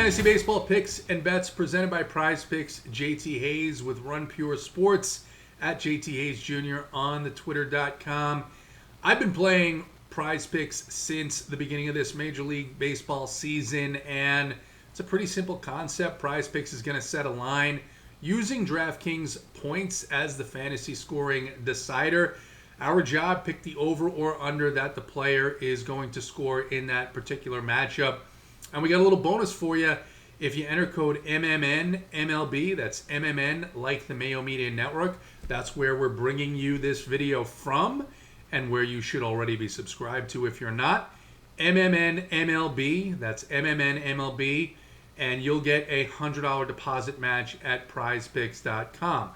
Fantasy Baseball Picks and Bets presented by Prize Picks. JT Hayes with Run Pure Sports at JT Hayes Jr. on the Twitter.com. I've been playing Prize Picks since the beginning of this Major League Baseball season, and it's a pretty simple concept. Prize Picks is going to set a line using DraftKings points as the fantasy scoring decider. Our job, pick the over or under that the player is going to score in that particular matchup. And we got a little bonus for you if you enter code MMN MLB. That's MMN like the Mayo Media Network. That's where we're bringing you this video from and where you should already be subscribed to if you're not. MMN MLB. That's MMN MLB. And you'll get a $100 deposit match at prizepicks.com.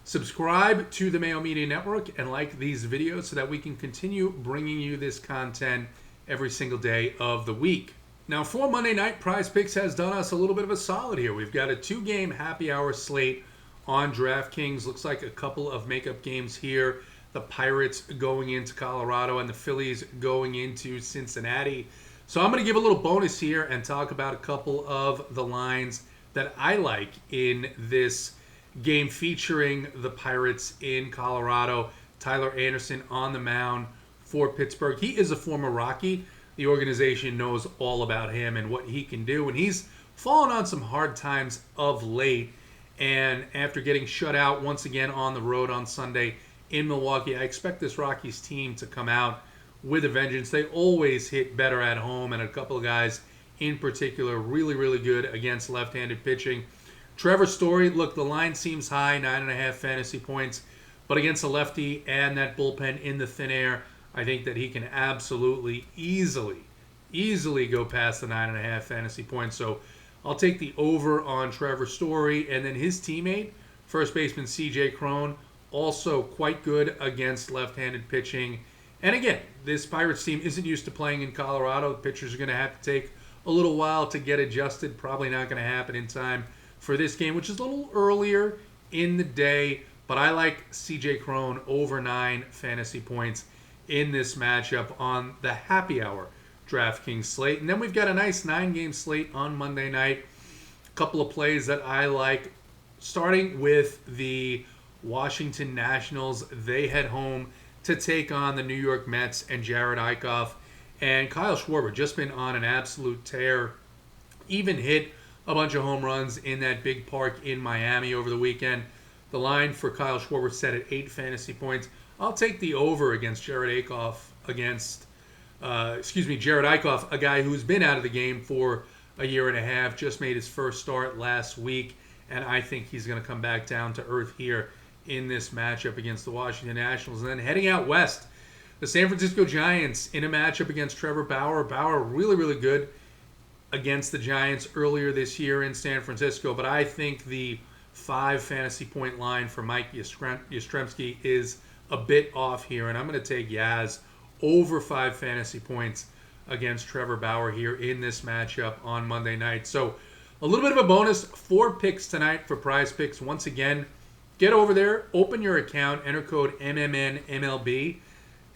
Subscribe to the Mayo Media Network and like these videos so that we can continue bringing you this content every single day of the week. Now, for Monday night, Prize Picks has done us a little bit of a solid here. We've got a 2-game happy hour slate on DraftKings. Looks like a couple of makeup games here. The Pirates going into Colorado and the Phillies going into Cincinnati. So I'm going to give a little bonus here and talk about a couple of the lines that I like in this game featuring the Pirates in Colorado. Tyler Anderson on the mound for Pittsburgh. He is a former Rocky. The organization knows all about him and what he can do. And he's fallen on some hard times of late. And after getting shut out once again on the road on Sunday in Milwaukee, I expect this Rockies team to come out with a vengeance. They always hit better at home. And a couple of guys in particular really, really good against left-handed pitching. Trevor Story, look, the line seems high, 9.5 fantasy points. But against a lefty and that bullpen in the thin air, I think that he can absolutely, easily go past the 9.5 fantasy points. So I'll take the over on Trevor Story. And then his teammate, first baseman C.J. Cron, also quite good against left-handed pitching. And again, this Pirates team isn't used to playing in Colorado. The pitchers are going to have to take a little while to get adjusted. Probably not going to happen in time for this game, which is a little earlier in the day. But I like C.J. Cron over 9 fantasy points in this matchup on the happy hour DraftKings slate. And then we've got a nice 9-game slate on Monday night. A couple of plays that I like, starting with the Washington Nationals. They head home to take on the New York Mets and Jared Eichhoff. And Kyle Schwarber just been on an absolute tear. Even hit a bunch of home runs in that big park in Miami over the weekend. The line for Kyle Schwarber set at 8 fantasy points. I'll take the over against Jared Eichhoff, a guy who's been out of the game for a year and a half, just made his first start last week, and I think he's going to come back down to earth here in this matchup against the Washington Nationals. And then heading out west, the San Francisco Giants in a matchup against Trevor Bauer. Bauer really, really good against the Giants earlier this year in San Francisco, but I think the 5 fantasy point line for Mike Yastrzemski is a bit off here, and I'm going to take Yaz over 5 fantasy points against Trevor Bauer here in this matchup on Monday night. So a little bit of a bonus, 4 picks tonight for Prize Picks. Once again, get over there, open your account, enter code MMNMLB,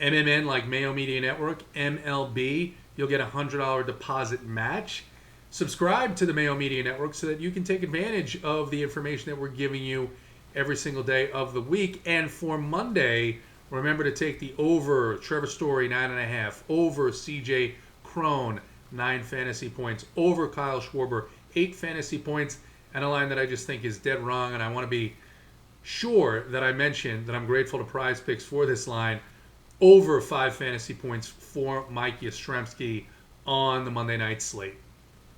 MMN like Mayo Media Network, MLB. You'll get a $100 deposit match. Subscribe to the Mayo Media Network so that you can take advantage of the information that we're giving you every single day of the week. And for Monday, remember to take the over Trevor Story 9.5, over C.J. Cron 9 fantasy points, over Kyle Schwarber 8 fantasy points, and a line that I just think is dead wrong. And I want to be sure that I mention that I'm grateful to Prize Picks for this line, over 5 fantasy points for Mike Yastrzemski on the Monday night slate.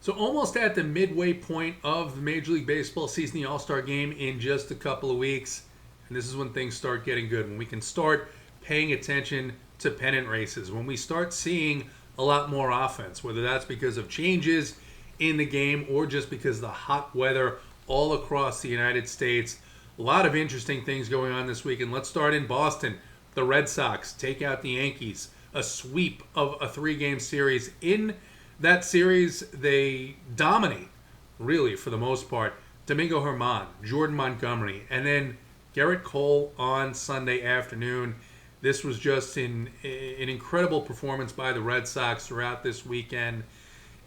So almost at the midway point of the Major League Baseball season, the All-Star Game in just a couple of weeks. And this is when things start getting good, when we can start paying attention to pennant races, when we start seeing a lot more offense, whether that's because of changes in the game or just because of the hot weather all across the United States. A lot of interesting things going on this week. And let's start in Boston. The Red Sox take out the Yankees. A sweep of a 3-game series. In that series, they dominate, really, for the most part. Domingo Germán, Jordan Montgomery, and then Garrett Cole on Sunday afternoon. This was just an incredible performance by the Red Sox throughout this weekend.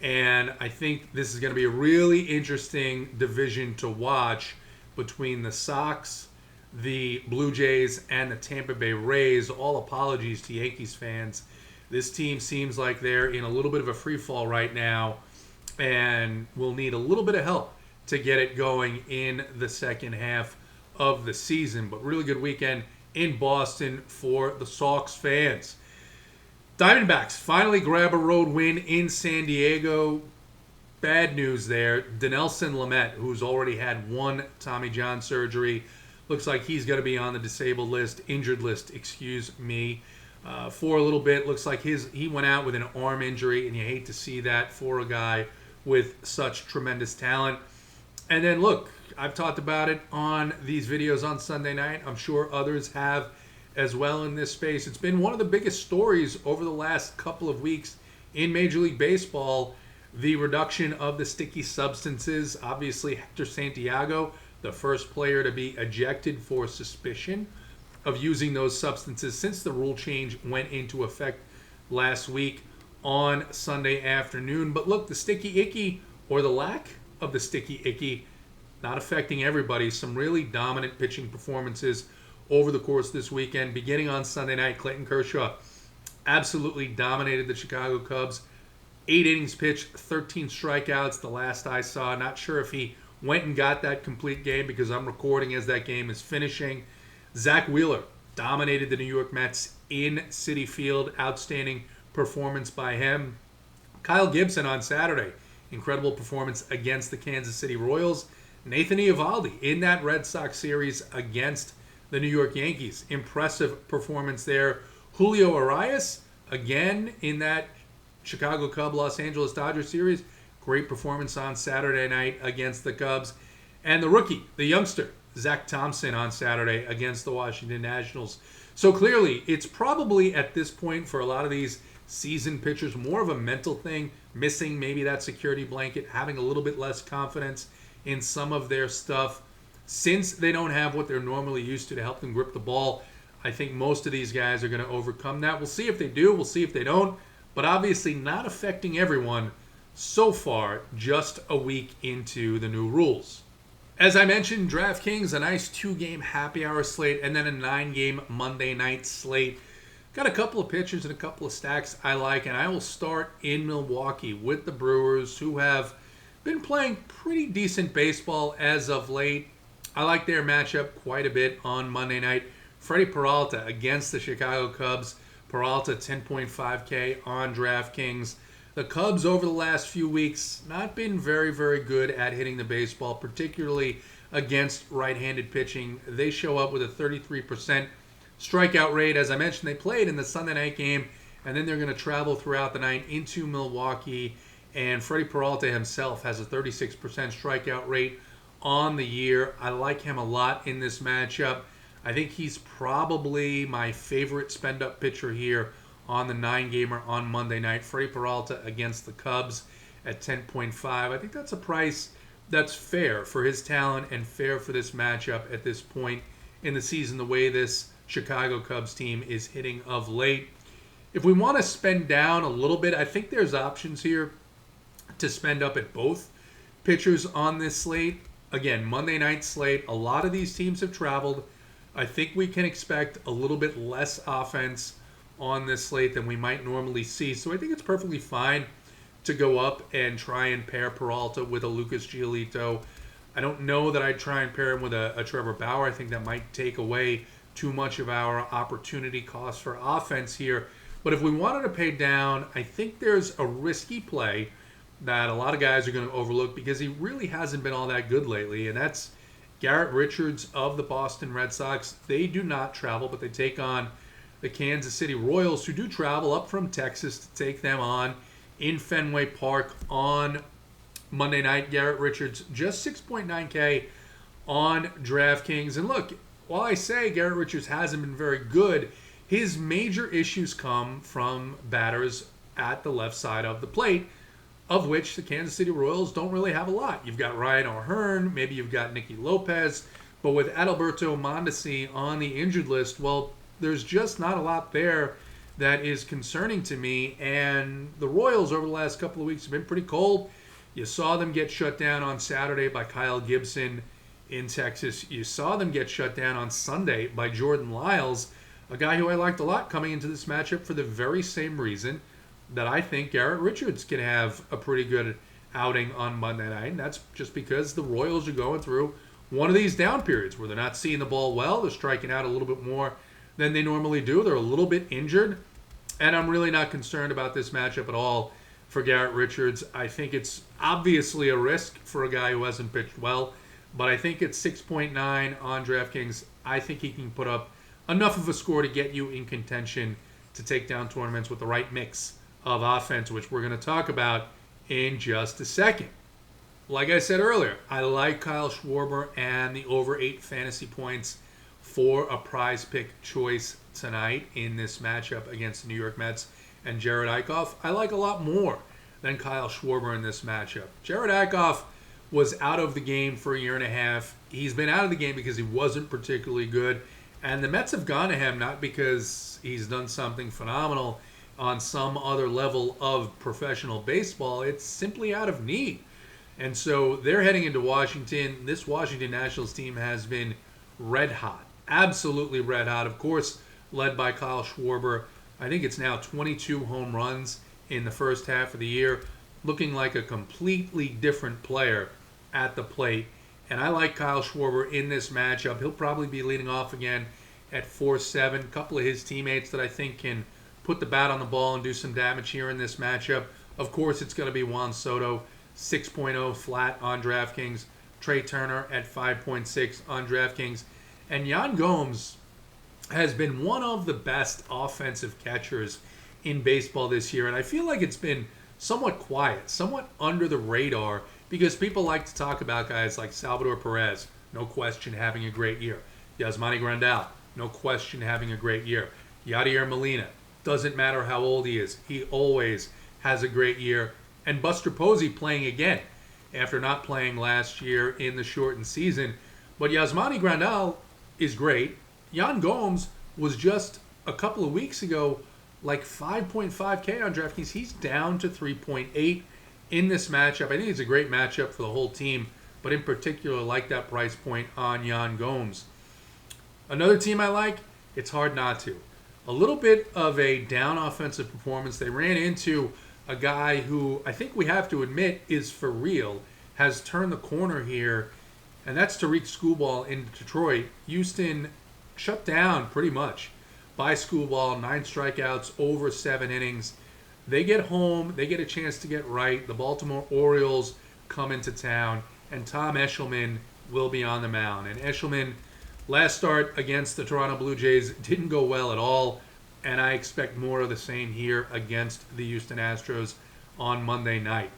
And I think this is going to be a really interesting division to watch between the Sox, the Blue Jays, and the Tampa Bay Rays. All apologies to Yankees fans. This team seems like they're in a little bit of a free fall right now and will need a little bit of help to get it going in the second half of the season. But really good weekend in Boston for the Sox fans. Diamondbacks finally grab a road win in San Diego. Bad news there. Dinelson Lamet, who's already had one Tommy John surgery, looks like he's going to be on the disabled list, injured list, excuse me, for a little bit. Looks like he went out with an arm injury, and you hate to see that for a guy with such tremendous talent. And then, look, I've talked about it on these videos on Sunday night. I'm sure others have as well in this space. It's been one of the biggest stories over the last couple of weeks in Major League Baseball, the reduction of the sticky substances. Obviously, Hector Santiago, the first player to be ejected for suspicion of using those substances since the rule change went into effect last week on Sunday afternoon. But look, the sticky icky, or the lack of the sticky icky, not affecting everybody. Some really dominant pitching performances over the course of this weekend. Beginning on Sunday night, Clayton Kershaw absolutely dominated the Chicago Cubs. 8 innings pitched, 13 strikeouts the last I saw. Not sure if he went and got that complete game because I'm recording as that game is finishing. Zach Wheeler dominated the New York Mets in Citi Field. Outstanding performance by him. Kyle Gibson on Saturday. Incredible performance against the Kansas City Royals. Nathan Eovaldi in that Red Sox series against the New York Yankees. Impressive performance there. Julio Urias, again in that Chicago Cub Los Angeles Dodgers series. Great performance on Saturday night against the Cubs. And the rookie, the youngster, Zach Thompson on Saturday against the Washington Nationals. So clearly, it's probably at this point for a lot of these seasoned pitchers more of a mental thing, missing maybe that security blanket, having a little bit less confidence in some of their stuff. Since they don't have what they're normally used to help them grip the ball, I think most of these guys are going to overcome that. We'll see if they do. We'll see if they don't. But obviously not affecting everyone so far, just a week into the new rules. As I mentioned, DraftKings, a nice 2-game happy hour slate and then a 9-game Monday night slate. Got a couple of pitchers and a couple of stacks I like, and I will start in Milwaukee with the Brewers, who have been playing pretty decent baseball as of late. I like their matchup quite a bit on Monday night. Freddie Peralta against the Chicago Cubs. Peralta 10.5K on DraftKings. The Cubs over the last few weeks not been very, very good at hitting the baseball, particularly against right-handed pitching. They show up with a 33% strikeout rate. As I mentioned, they played in the Sunday night game, and then they're going to travel throughout the night into Milwaukee. And Freddie Peralta himself has a 36% strikeout rate on the year. I like him a lot in this matchup. I think he's probably my favorite spend-up pitcher here on the 9-gamer on Monday night. Freddie Peralta against the Cubs at 10.5. I think that's a price that's fair for his talent and fair for this matchup at this point in the season, the way this Chicago Cubs team is hitting of late. If we want to spend down a little bit, I think there's options here to spend up at both pitchers on this slate. Again, Monday night slate, a lot of these teams have traveled. I think we can expect a little bit less offense on this slate than we might normally see. So I think it's perfectly fine to go up and try and pair Peralta with a Lucas Giolito. I don't know that I'd try and pair him with a Trevor Bauer. I think that might take away too much of our opportunity cost for offense here. But if we wanted to pay down, I think there's a risky play that a lot of guys are going to overlook because he really hasn't been all that good lately, and that's Garrett Richards of the Boston Red Sox. They do not travel, but they take on the Kansas City Royals, who do travel up from Texas to take them on in Fenway Park on Monday night. Garrett Richards, just 6.9K on DraftKings. And look, while I say Garrett Richards hasn't been very good, his major issues come from batters at the left side of the plate, of which the Kansas City Royals don't really have a lot. You've got Ryan O'Hearn, maybe you've got Nicky Lopez, but with Adalberto Mondesi on the injured list, well, there's just not a lot there that is concerning to me. And the Royals over the last couple of weeks have been pretty cold. You saw them get shut down on Saturday by Kyle Gibson in Texas. You saw them get shut down on Sunday by Jordan Lyles, a guy who I liked a lot coming into this matchup for the very same reason that I think Garrett Richards can have a pretty good outing on Monday night. And that's just because the Royals are going through one of these down periods where they're not seeing the ball well. They're striking out a little bit more than they normally do. They're a little bit injured. And I'm really not concerned about this matchup at all for Garrett Richards. I think it's obviously a risk for a guy who hasn't pitched well, but I think it's 6.9 on DraftKings. I think he can put up enough of a score to get you in contention to take down tournaments with the right mix of offense, which we're going to talk about in just a second. Like I said earlier, I like Kyle Schwarber and the over 8 fantasy points for a prize pick choice tonight in this matchup against the New York Mets and Jared Eichhoff. I like a lot more than Kyle Schwarber in this matchup. Jared Eichhoff was out of the game for a year and a half. He's been out of the game because he wasn't particularly good. And the Mets have gone to him not because he's done something phenomenal on some other level of professional baseball. It's simply out of need. And so they're heading into Washington. This Washington Nationals team has been red hot. Absolutely red hot. Of course, led by Kyle Schwarber. I think it's now 22 home runs in the first half of the year. Looking like a completely different player at the plate. And I like Kyle Schwarber in this matchup. He'll probably be leading off again at 4-7. A couple of his teammates that I think can put the bat on the ball and do some damage here in this matchup. Of course, it's going to be Juan Soto, 6.0 flat on DraftKings. Trey Turner at 5.6 on DraftKings. And Yan Gomes has been one of the best offensive catchers in baseball this year. And I feel like it's been somewhat quiet, somewhat under the radar, because people like to talk about guys like Salvador Perez, no question having a great year. Yasmani Grandal, no question having a great year. Yadier Molina, doesn't matter how old he is, he always has a great year. And Buster Posey playing again after not playing last year in the shortened season. But Yasmani Grandal is great. Yan Gomes was just a couple of weeks ago like 5.5K on DraftKings. He's down to 3.8 in this matchup. I think it's a great matchup for the whole team, but in particular, I like that price point on Yan Gomes. Another team I like, it's hard not to. A little bit of a down offensive performance. They ran into a guy who I think we have to admit is for real, has turned the corner here, and that's Tariq Skubal in Detroit. Houston shut down pretty much by Skubal, 9 strikeouts, over 7 innings. They get home, they get a chance to get right. The Baltimore Orioles come into town, and Tom Eshelman will be on the mound. And Eshelman, last start against the Toronto Blue Jays, didn't go well at all, and I expect more of the same here against the Houston Astros on Monday night.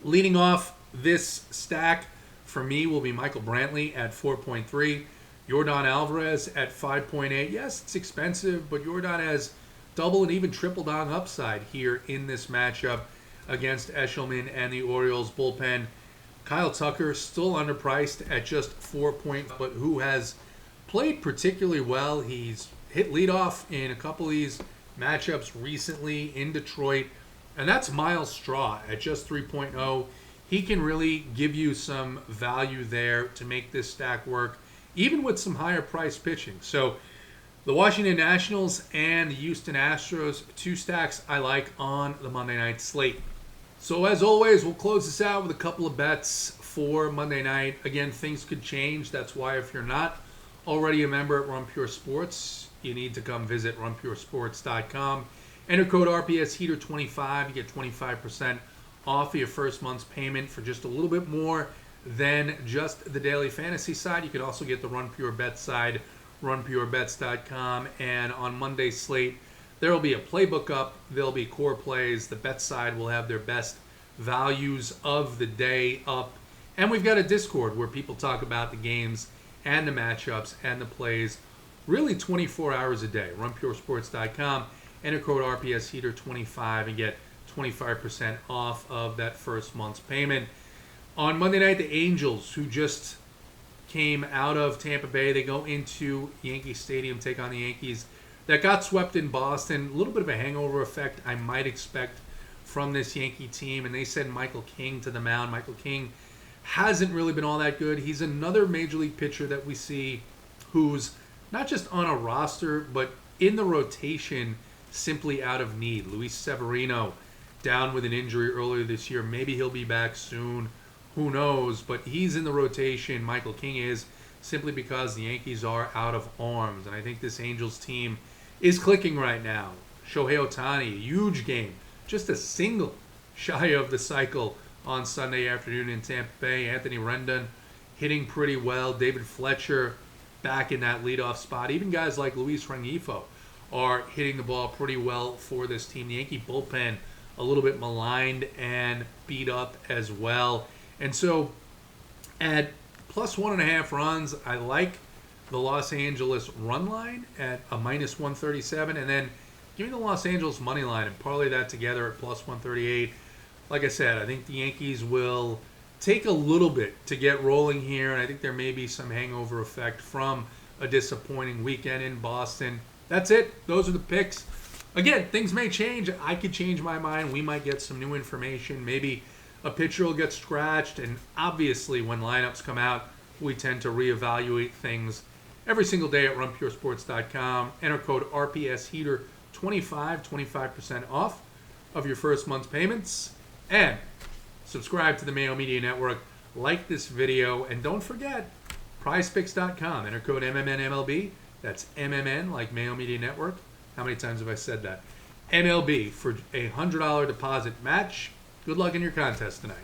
Leading off this stack for me will be Michael Brantley at 4.3. Yordan Alvarez at 5.8. Yes, it's expensive, but Yordan has double and even triple down upside here in this matchup against Eshelman and the Orioles bullpen. Kyle Tucker still underpriced at just 4 points, but who has played particularly well. He's hit leadoff in a couple of these matchups recently in Detroit, and that's Miles Straw at just 3.0. He can really give you some value there to make this stack work, even with some higher price pitching. So the Washington Nationals and the Houston Astros, 2 stacks I like on the Monday night slate. So as always, we'll close this out with a couple of bets for Monday night. Again, things could change. That's why if you're not already a member at Run Pure Sports, you need to come visit runpuresports.com. Enter code RPS Heater 25. You get 25% off of your first month's payment for just a little bit more than just the daily fantasy side. You can also get the Run Pure Bet side, runpurebets.com. And on Monday's slate, there will be a playbook up. There'll be core plays. The bet side will have their best values of the day up. And we've got a Discord where people talk about the games and the matchups and the plays really 24 hours a day. runpuresports.com. Enter code RPS Heater 25 and get 25% off of that first month's payment. On Monday night, the Angels, who just came out of Tampa Bay, they go into Yankee Stadium, take on the Yankees. that got swept in Boston. A little bit of a hangover effect I might expect from this Yankee team. And they send Michael King to the mound. Michael King hasn't really been all that good. He's another major league pitcher that we see who's not just on a roster, but in the rotation simply out of need. Luis Severino down with an injury earlier this year. Maybe he'll be back soon. Who knows? But he's in the rotation. Michael King is, simply because the Yankees are out of arms. And I think this Angels team is clicking right now. Shohei Ohtani, a huge game. Just a single shy of the cycle on Sunday afternoon in Tampa Bay. Anthony Rendon hitting pretty well. David Fletcher back in that leadoff spot. Even guys like Luis Rengifo are hitting the ball pretty well for this team. The Yankee bullpen a little bit maligned and beat up as well. And so at plus 1.5 runs, I like the Los Angeles run line at a minus 137. And then give me the Los Angeles money line and parlay that together at plus 138. Like I said, I think the Yankees will take a little bit to get rolling here, and I think there may be some hangover effect from a disappointing weekend in Boston. That's it. Those are the picks. Again, things may change. I could change my mind. We might get some new information. Maybe a pitcher will get scratched, and obviously when lineups come out, we tend to reevaluate things every single day at runpuresports.com. Enter code RPSHeater25, 25% off of your first month's payments. And subscribe to the Mayo Media Network, like this video, and don't forget, prizepicks.com. Enter code MMNMLB. That's MMN, like Mayo Media Network. How many times have I said that? MLB for a $100 deposit match. Good luck in your contest tonight.